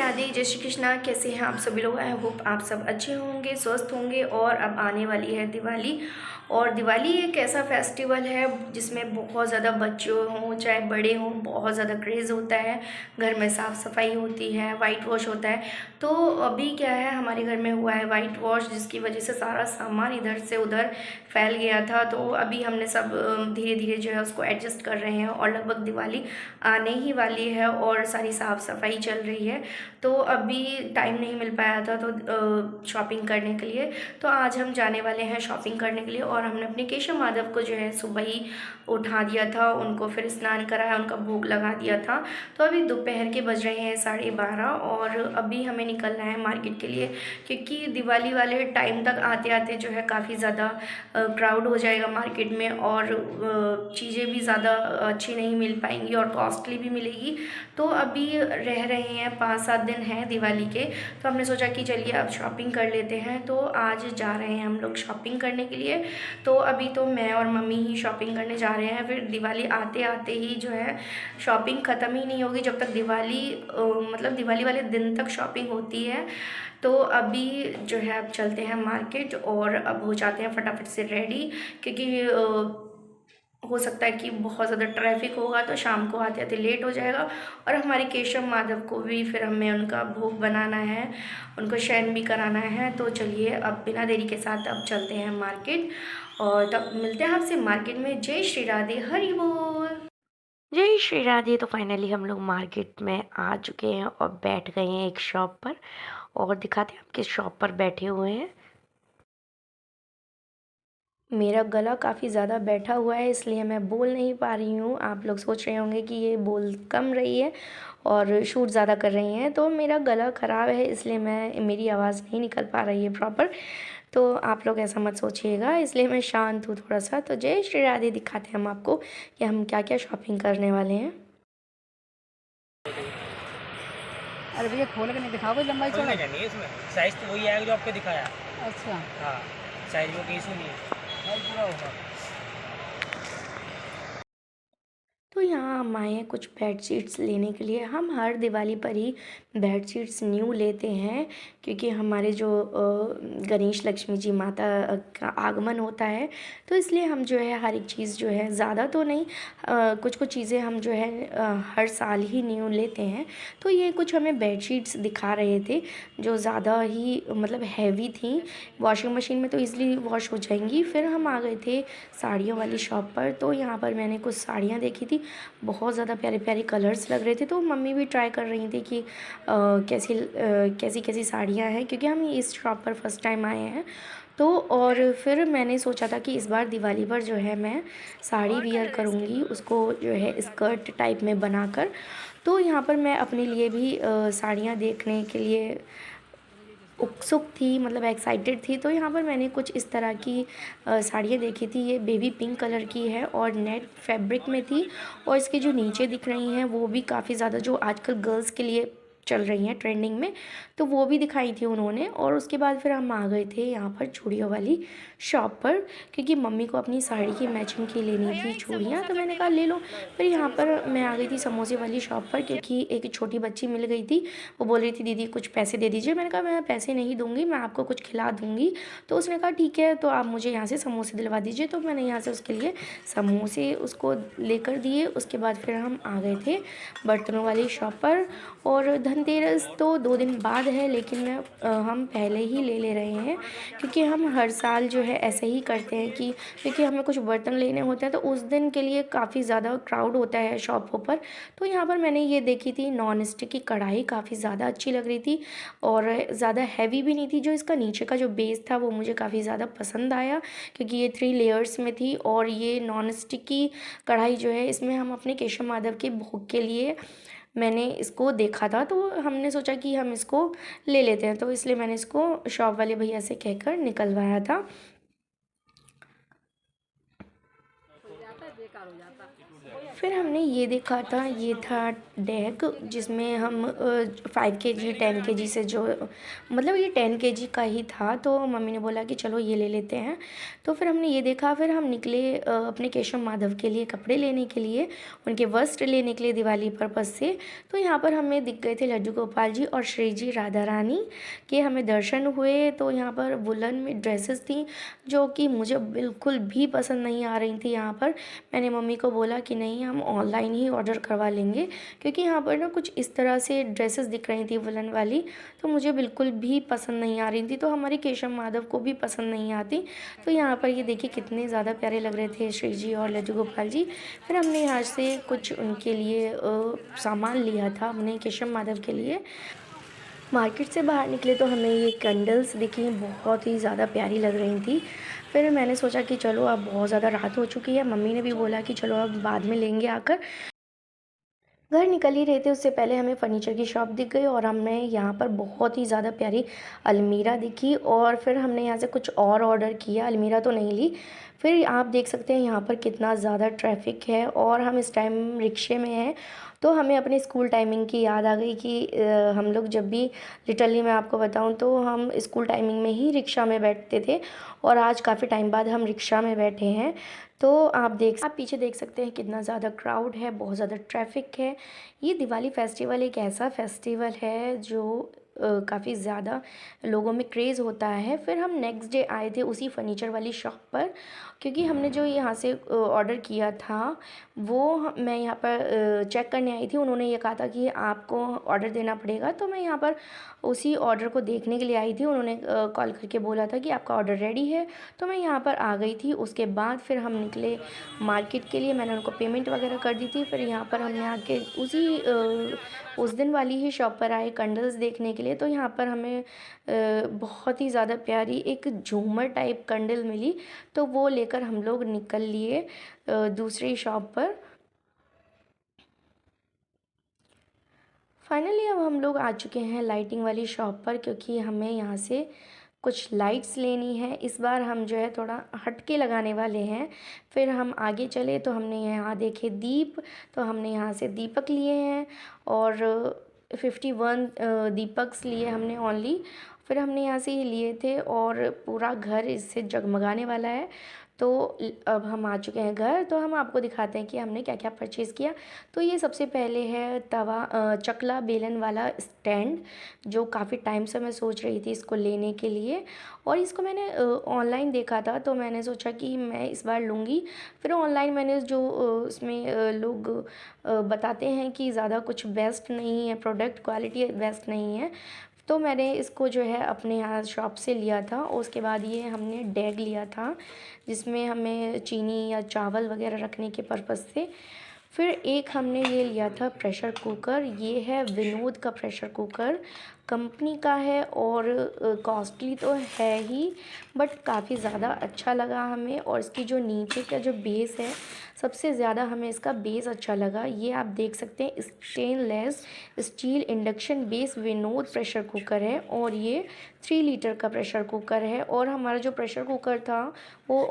राधे, जय श्री कृष्णा। कैसे हैं आप सभी लोग? आई होप आप सब अच्छे होंगे, स्वस्थ होंगे। और अब आने वाली है दिवाली। और दिवाली एक ऐसा फेस्टिवल है जिसमें बहुत ज़्यादा बच्चे हों चाहे बड़े हों, बहुत ज़्यादा क्रेज़ होता है। घर में साफ़ सफाई होती है, वाइट वॉश होता है। तो अभी क्या है, हमारे घर में हुआ है वाइट वॉश, जिसकी वजह से सारा सामान इधर से उधर फैल गया था। तो अभी हमने सब धीरे धीरे जो है उसको एडजस्ट कर रहे हैं। और लगभग दिवाली आने ही वाली है और सारी साफ़ सफाई चल रही है। तो अभी टाइम नहीं मिल पाया था तो शॉपिंग करने के लिए। तो आज हम जाने वाले हैं शॉपिंग करने के लिए। और हमने अपने केशव माधव को जो है सुबह ही उठा दिया था, उनको फिर स्नान कराया, उनका भोग लगा दिया था। तो अभी दोपहर के बज रहे हैं 12:30 और अभी हमें निकलना है मार्केट के लिए, क्योंकि दिवाली वाले टाइम तक आते आते जो है काफ़ी ज़्यादा क्राउड हो जाएगा मार्केट में। और चीज़ें भी ज़्यादा अच्छी नहीं मिल पाएंगी और कॉस्टली भी मिलेगी। तो अभी रह रहे हैं 5-7 दिन हैं दिवाली के। तो हमने सोचा कि चलिए अब शॉपिंग कर लेते हैं। तो आज जा रहे हैं हम लोग शॉपिंग करने के लिए। तो अभी तो मैं और मम्मी ही शॉपिंग करने जा रहे हैं। फिर दिवाली आते आते ही जो है शॉपिंग ख़त्म ही नहीं होगी जब तक दिवाली मतलब दिवाली वाले दिन तक शॉपिंग होती है। तो अभी जो है अब चलते हैं मार्केट और अब हो जाते हैं फटाफट से रेडी, क्योंकि हो सकता है कि बहुत ज़्यादा ट्रैफिक होगा तो शाम को आते आते लेट हो जाएगा। और हमारे केशव माधव को भी फिर हमें उनका भोग बनाना है, उनको शयन भी कराना है। तो चलिए अब बिना देरी के साथ अब चलते हैं मार्केट और तब मिलते हैं आपसे मार्केट में। जय श्री राधे, हरि बोल। जय श्री राधे। तो फाइनली हम लोग मार्केट में आ चुके हैं और बैठ गए हैं एक शॉप पर। और दिखाते हैं हम किस शॉप पर बैठे हुए हैं। मेरा गला काफ़ी ज़्यादा बैठा हुआ है, इसलिए मैं बोल नहीं पा रही हूँ। आप लोग सोच रहे होंगे कि ये बोल कम रही है और शूट ज़्यादा कर रही हैं। तो मेरा गला ख़राब है, इसलिए मेरी आवाज़ नहीं निकल पा रही है प्रॉपर। तो आप लोग ऐसा मत सोचिएगा, इसलिए मैं शांत हूँ थोड़ा सा। तो जय श्री राधे, दिखाते हैं हम आपको कि हम क्या क्या शॉपिंग करने वाले हैं। अरे भैया खोल के नहीं दिखाओगे लंबाई खोलने चौड़ाई। का नहीं है इसमें, साइज तो वही आएगा जो आपको दिखाया। अच्छा। हाँ, साइज में कोई इशू नहीं है, साइज पूरा होगा। तो यहाँ हम आए हैं कुछ बेडशीट्स लेने के लिए। हम हर दिवाली पर ही बेडशीट्स न्यू लेते हैं, क्योंकि हमारे जो गणेश लक्ष्मी जी माता का आगमन होता है। तो इसलिए हम जो है हर एक चीज़ जो है, ज़्यादा तो नहीं, कुछ कुछ चीज़ें हम जो है हर साल ही न्यू लेते हैं। तो ये कुछ हमें बेडशीट्स दिखा रहे थे जो ज़्यादा ही मतलब हैवी थी, वॉशिंग मशीन में तो ईज़िली वॉश हो जाएंगी। फिर हम आ गए थे साड़ियों वाली शॉप पर। तो यहाँ पर मैंने कुछ साड़ियाँ देखी थी, बहुत ज़्यादा प्यारे प्यारे कलर्स लग रहे थे। तो मम्मी भी ट्राई कर रही थी कि कैसी कैसी साड़ियाँ हैं, क्योंकि हम इस शॉप पर फर्स्ट टाइम आए हैं। तो और फिर मैंने सोचा था कि इस बार दिवाली पर जो है मैं साड़ी वियर करूँगी, उसको जो है स्कर्ट टाइप में बनाकर। तो यहाँ पर मैं अपने लिए भी साड़ियाँ देखने के लिए उत्सुक थी, मतलब एक्साइटेड थी। तो यहाँ पर मैंने कुछ इस तरह की साड़ियाँ देखी थी। ये बेबी पिंक कलर की है और नेट फैब्रिक में थी। और इसके जो नीचे दिख रही हैं वो भी काफ़ी ज़्यादा, जो आजकल गर्ल्स के लिए चल रही हैं ट्रेंडिंग में, तो वो भी दिखाई थी उन्होंने। और उसके बाद फिर हम आ गए थे यहाँ पर चूड़ियों वाली शॉप पर, क्योंकि मम्मी को अपनी साड़ी की मैचिंग की लेनी थी चूड़ियाँ। तो मैंने कहा ले लो। फिर यहाँ पर मैं आ गई थी समोसे वाली शॉप पर, क्योंकि एक छोटी बच्ची मिल गई थी। वो बोल रही थी दीदी कुछ पैसे दे दीजिए। मैंने कहा मैं पैसे नहीं दूंगी, मैं आपको कुछ खिला दूंगी। तो उसने कहा ठीक है, तो आप मुझे यहाँ से समोसे दिलवा दीजिए। तो मैंने यहाँ से उसके लिए समोसे उसको लेकर दिए। उसके बाद फिर हम आ गए थे बर्तनों वाली शॉप पर। और धनतेरस तो 2 दिन बाद है, लेकिन हम पहले ही ले रहे हैं, क्योंकि हम हर साल जो है ऐसे ही करते हैं कि क्योंकि हमें कुछ बर्तन लेने होते हैं तो उस दिन के लिए काफ़ी ज़्यादा क्राउड होता है शॉपों पर। तो यहाँ पर मैंने ये देखी थी नॉन स्टिक की कढ़ाई, काफ़ी ज़्यादा अच्छी लग रही थी और ज़्यादा हैवी भी नहीं थी। जो इसका नीचे का जो बेस था वो मुझे काफ़ी ज़्यादा पसंद आया, क्योंकि ये 3 लेयर्स में थी। और ये नॉन स्टिक की कढ़ाई जो है, इसमें हम अपने केशव माधव के भोग के लिए मैंने इसको देखा था। तो हमने सोचा कि हम इसको ले लेते हैं, तो इसलिए मैंने इसको शॉप वाले भैया से कहकर निकलवाया था। फिर हमने ये देखा था, ये था डेक जिसमें हम 5 केजी 10 केजी से जो मतलब ये 10 केजी का ही था, तो मम्मी ने बोला कि चलो ये ले लेते हैं। तो फिर हमने ये देखा, फिर हम निकले अपने केशव माधव के लिए कपड़े लेने के लिए, उनके वस्त्र लेने के लिए दिवाली पर्पज़ से। तो यहाँ पर हमें दिख गए थे लड्डू गोपाल जी और श्री जी राधा रानी के हमें दर्शन हुए। तो यहाँ पर वुलन में ड्रेसेस थी जो कि मुझे बिल्कुल भी पसंद नहीं आ रही थी। यहाँ पर मैंने मम्मी को बोला कि नहीं, हम ऑनलाइन ही ऑर्डर करवा लेंगे, क्योंकि यहाँ पर ना कुछ इस तरह से ड्रेसेस दिख रही थी वुलन वाली, तो मुझे बिल्कुल भी पसंद नहीं आ रही थी, तो हमारे केशव माधव को भी पसंद नहीं आती। तो यहाँ पर ये देखिए कितने ज़्यादा प्यारे लग रहे थे श्री जी और लड्डू गोपाल जी। फिर हमने यहाँ से कुछ उनके लिए सामान लिया था अपने केशव माधव के लिए। मार्केट से बाहर निकले तो हमें ये कैंडल्स दिखी, बहुत ही ज़्यादा प्यारी लग रही थी। फिर मैंने सोचा कि चलो अब बहुत ज़्यादा रात हो चुकी है, मम्मी ने भी बोला कि चलो अब बाद में लेंगे आकर। घर निकल ही रहे थे उससे पहले हमें फ़र्नीचर की शॉप दिख गई और हमें यहाँ पर बहुत ही ज़्यादा प्यारी अलमीरा दिखी, और फिर हमने यहाँ से कुछ और ऑर्डर किया, अलमीरा तो नहीं ली। फिर आप देख सकते हैं यहाँ पर कितना ज़्यादा ट्रैफिक है और हम इस टाइम रिक्शे में हैं। तो हमें अपने स्कूल टाइमिंग की याद आ गई कि हम लोग जब भी, लिटरली मैं आपको बताऊँ तो हम स्कूल टाइमिंग में ही रिक्शा में बैठते थे, और आज काफ़ी टाइम बाद हम रिक्शा में बैठे हैं। तो आप पीछे देख सकते हैं कितना ज़्यादा क्राउड है, बहुत ज़्यादा ट्रैफिक है। ये दिवाली फेस्टिवल एक ऐसा फेस्टिवल है जो काफ़ी ज़्यादा लोगों में क्रेज़ होता है। फिर हम नेक्स्ट डे आए थे उसी फर्नीचर वाली शॉप पर, क्योंकि हमने जो यहाँ से ऑर्डर किया था वो मैं यहाँ पर चेक करने आई थी। उन्होंने ये कहा था कि आपको ऑर्डर देना पड़ेगा, तो मैं यहाँ पर उसी ऑर्डर को देखने के लिए आई थी। उन्होंने कॉल करके बोला था कि आपका ऑर्डर रेडी है, तो मैं यहाँ पर आ गई थी। उसके बाद फिर हम निकले मार्केट के लिए, मैंने उनको पेमेंट वगैरह कर दी थी। फिर यहाँ पर हमने आके उस दिन वाली ही शॉप पर आए कैंडल्स देखने के लिए। तो यहाँ पर हमें बहुत ही ज़्यादा प्यारी एक झूमर टाइप कैंडल मिली, तो वो लेकर हम लोग निकल लिए दूसरी शॉप पर। फाइनली अब हम लोग आ चुके हैं लाइटिंग वाली शॉप पर, क्योंकि हमें यहाँ से कुछ लाइट्स लेनी है। इस बार हम जो है थोड़ा हटके लगाने वाले हैं। फिर हम आगे चले तो हमने यहाँ देखे दीप, तो हमने यहाँ से दीपक लिए हैं और 51 दीपक्स लिए हमने ओनली। फिर हमने यहाँ से ये लिए थे और पूरा घर इससे जगमगाने वाला है। तो अब हम आ चुके हैं घर, तो हम आपको दिखाते हैं कि हमने क्या क्या परचेज़ किया। तो ये सबसे पहले है तवा चकला बेलन वाला स्टैंड, जो काफ़ी टाइम से मैं सोच रही थी इसको लेने के लिए, और इसको मैंने ऑनलाइन देखा था, तो मैंने सोचा कि मैं इस बार लूँगी। फिर ऑनलाइन मैंने जो उसमें लोग बताते हैं कि ज़्यादा कुछ बेस्ट नहीं है, प्रोडक्ट क्वालिटी बेस्ट नहीं है, तो मैंने इसको जो है अपने यहाँ शॉप से लिया था। उसके बाद ये हमने डेग लिया था जिसमें हमें चीनी या चावल वगैरह रखने के पर्पज़ से। फिर एक हमने ये लिया था प्रेशर कुकर, ये है विनोद का प्रेशर कुकर, कंपनी का है और कॉस्टली तो है ही, बट काफ़ी ज़्यादा अच्छा लगा हमें। और इसकी जो नीचे का जो बेस है, सबसे ज़्यादा हमें इसका बेस अच्छा लगा। ये आप देख सकते हैं stainless steel induction base Vinod pressure cooker है, और ये 3 लीटर का प्रेशर कुकर है। और हमारा जो प्रेशर कुकर था वो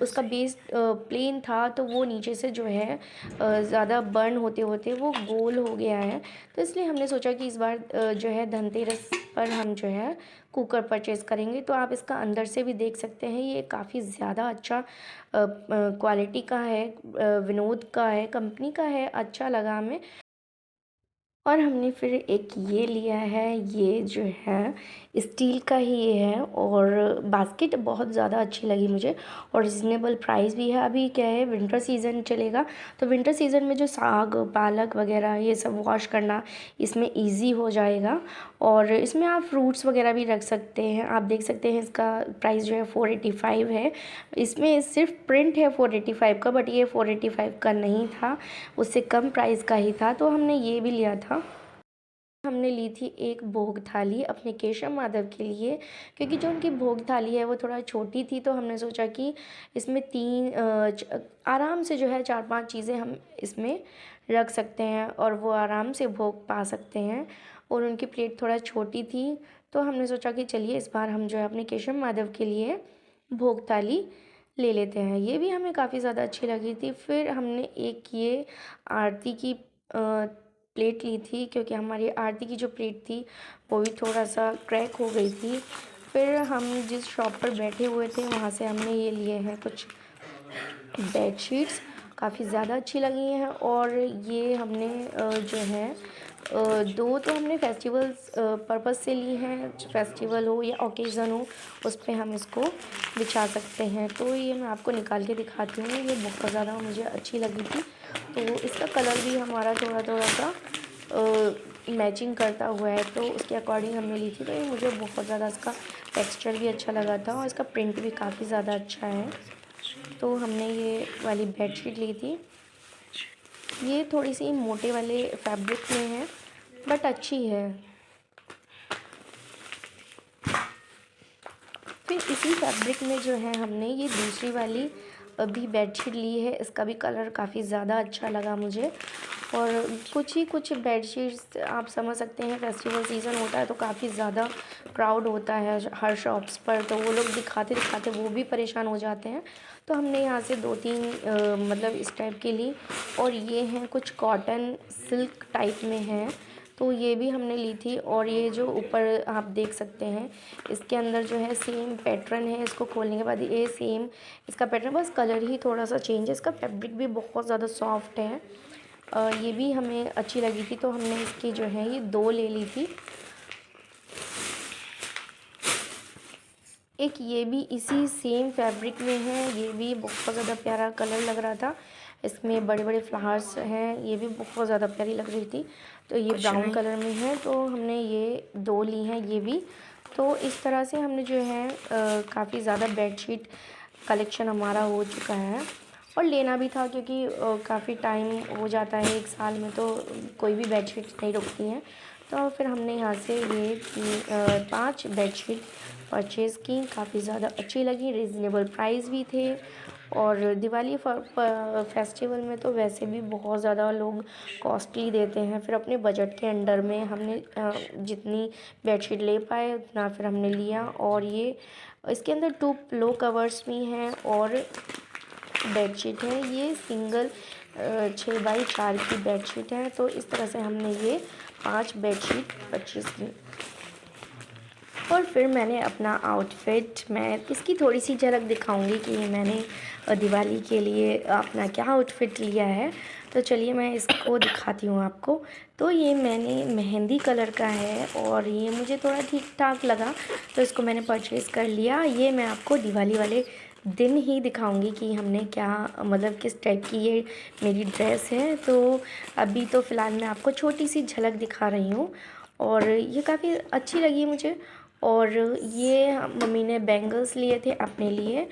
उसका बेस प्लेन था, तो वो नीचे से जो है ज़्यादा बर्न होते होते वो गोल हो गया है। तो इसलिए हमने सोचा कि इस बार जो है धनतेरस पर हम जो है कुकर परचेज़ करेंगे। तो आप इसका अंदर से भी देख सकते हैं, ये काफ़ी ज़्यादा अच्छा क्वालिटी का है, विनोद का है, कंपनी का है, अच्छा लगा हमें। और हमने फिर एक ये लिया है, ये जो है स्टील का ही ये है, और बास्केट बहुत ज़्यादा अच्छी लगी मुझे और रिजनेबल प्राइस भी है। अभी क्या है, विंटर सीज़न चलेगा, तो विंटर सीज़न में जो साग पालक वगैरह ये सब वॉश करना इसमें इजी हो जाएगा। और इसमें आप फ्रूट्स वगैरह भी रख सकते हैं। आप देख सकते हैं इसका प्राइस जो है 485 है। इसमें सिर्फ प्रिंट है 485 का, बट ये 485 का नहीं था, उससे कम प्राइस का ही था, तो हमने ये भी लिया था। हमने ली थी एक भोग थाली अपने केशव माधव के लिए, क्योंकि जो उनकी भोग थाली है वो थोड़ा छोटी थी, तो हमने सोचा कि इसमें आराम से जो है 4-5 चीज़ें हम इसमें रख सकते हैं और वो आराम से भोग पा सकते हैं। और उनकी प्लेट थोड़ा छोटी थी, तो हमने सोचा कि चलिए इस बार हम जो है अपने केशव माधव के लिए भोग थाली ले लेते हैं। ये भी हमें काफ़ी ज़्यादा अच्छी लगी थी। फिर हमने एक ये आरती की प्लेट ली थी, क्योंकि हमारी आरती की जो प्लेट थी वो भी थोड़ा सा क्रैक हो गई थी। फिर हम जिस शॉप पर बैठे हुए थे वहाँ से हमने ये लिए हैं कुछ बेडशीट्स, काफ़ी ज़्यादा अच्छी लगी हैं। और ये हमने जो है दो तो हमने फेस्टिवल्स पर्पज़ से ली हैं, फेस्टिवल हो या ओकेज़न हो उस पे हम इसको बिछा सकते हैं। तो ये मैं आपको निकाल के दिखाती हूँ, ये बहुत ज़्यादा मुझे अच्छी लगी थी। तो इसका कलर भी हमारा थोड़ा थोड़ा सा मैचिंग करता हुआ है, तो उसके अकॉर्डिंग हमने ली थी। तो ये मुझे बहुत ज़्यादा इसका टेक्स्चर भी अच्छा लगा था और इसका प्रिंट भी काफ़ी ज़्यादा अच्छा है। तो हमने ये वाली बेडशीट ली थी। ये थोड़ी सी मोटे वाले फैब्रिक में है बट अच्छी है। फिर इसी फैब्रिक में जो है हमने ये दूसरी वाली अभी बेडशीट ली है। इसका भी कलर काफ़ी ज़्यादा अच्छा लगा मुझे। और कुछ बेडशीट्स आप समझ सकते हैं, फेस्टिवल सीज़न होता है तो काफ़ी ज़्यादा क्राउड होता है हर शॉप्स पर, तो वो लोग दिखाते दिखाते वो भी परेशान हो जाते हैं। तो हमने यहाँ से 2-3 मतलब इस टाइप की ली। और ये हैं कुछ कॉटन सिल्क टाइप में हैं, तो ये भी हमने ली थी। और ये जो ऊपर आप देख सकते हैं इसके अंदर जो है सेम पैटर्न है। इसको खोलने के बाद ये सेम इसका पैटर्न, बस कलर ही थोड़ा सा चेंज है। इसका फैब्रिक भी बहुत ज़्यादा सॉफ्ट है। ये भी हमें अच्छी लगी थी, तो हमने इसकी जो है ये 2 ले ली थी। एक ये भी इसी सेम फैब्रिक में है, ये भी बहुत ज़्यादा प्यारा कलर लग रहा था। इसमें बड़े बड़े फ्लावर्स हैं, ये भी बहुत ज़्यादा प्यारी लग रही थी। तो ये ब्राउन कलर में है, तो हमने ये 2 ली हैं ये भी। तो इस तरह से हमने जो है काफ़ी ज़्यादा बेडशीट कलेक्शन हमारा हो चुका है। और लेना भी था, क्योंकि काफ़ी टाइम हो जाता है, 1 साल में तो कोई भी बेडशीट नहीं रुकती हैं। तो फिर हमने यहाँ से ये 5 बेडशीट परचेज़ की, काफ़ी ज़्यादा अच्छी लगी, रीज़नेबल प्राइस भी थे। और दिवाली फेस्टिवल में तो वैसे भी बहुत ज़्यादा लोग कॉस्टली देते हैं, फिर अपने बजट के अंडर में हमने जितनी बेडशीट ले पाए उतना फिर हमने लिया। और ये इसके अंदर 2 पिलो कवर्स भी हैं और बेडशीट है। ये सिंगल 6x4 की बेडशीट है। तो इस तरह से हमने ये 5 बेडशीट परचेज़ की। और फिर मैंने अपना आउटफिट, मैं इसकी थोड़ी सी झलक दिखाऊंगी कि मैंने दिवाली के लिए अपना क्या आउटफिट लिया है। तो चलिए मैं इसको दिखाती हूँ आपको। तो ये मैंने मेहंदी कलर का है और ये मुझे थोड़ा ठीक ठाक लगा, तो इसको मैंने परचेज़ कर लिया। ये मैं आपको दिवाली वाले दिन ही दिखाऊंगी कि हमने क्या, मतलब किस टाइप की ये मेरी ड्रेस है। तो अभी तो फ़िलहाल मैं आपको छोटी सी झलक दिखा रही हूँ और ये काफ़ी अच्छी लगी मुझे। और ये मम्मी ने बैंगल्स लिए थे अपने लिए,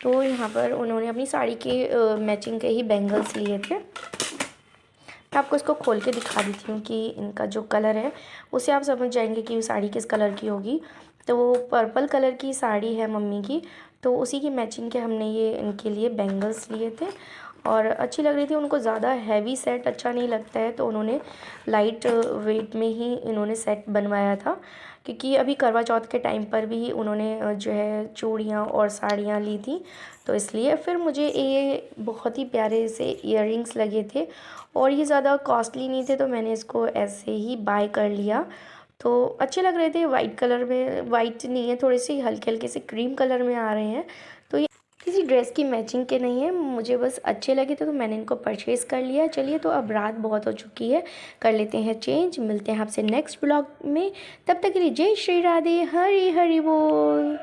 तो यहाँ पर उन्होंने अपनी साड़ी के मैचिंग के ही बैंगल्स लिए थे। मैं आपको इसको खोल के दिखा देती हूँ कि इनका जो कलर है उससे आप समझ जाएंगे कि साड़ी किस कलर की होगी। तो वो पर्पल कलर की साड़ी है मम्मी की, तो उसी की मैचिंग के हमने ये इनके लिए बैंगल्स लिए थे और अच्छी लग रही थी। उनको ज़्यादा हैवी सेट अच्छा नहीं लगता है, तो उन्होंने लाइट वेट में ही इन्होंने सेट बनवाया था, क्योंकि अभी करवा चौथ के टाइम पर भी उन्होंने जो है चूड़ियाँ और साड़ियाँ ली थी, तो इसलिए। फिर मुझे ये बहुत ही प्यारे से इयररिंग्स लगे थे और ये ज़्यादा कॉस्टली नहीं थे, तो मैंने इसको ऐसे ही बाय कर लिया। तो अच्छे लग रहे थे, वाइट कलर में, वाइट नहीं है, थोड़े से हल्के हल्के से क्रीम कलर में आ रहे हैं। तो ये किसी ड्रेस की मैचिंग के नहीं है, मुझे बस अच्छे लगे थे तो मैंने इनको परचेज़ कर लिया। चलिए, तो अब रात बहुत हो चुकी है, कर लेते हैं चेंज। मिलते हैं आपसे नेक्स्ट ब्लॉग में, तब तक के लिए जय श्री राधे, हरि हरि बोल।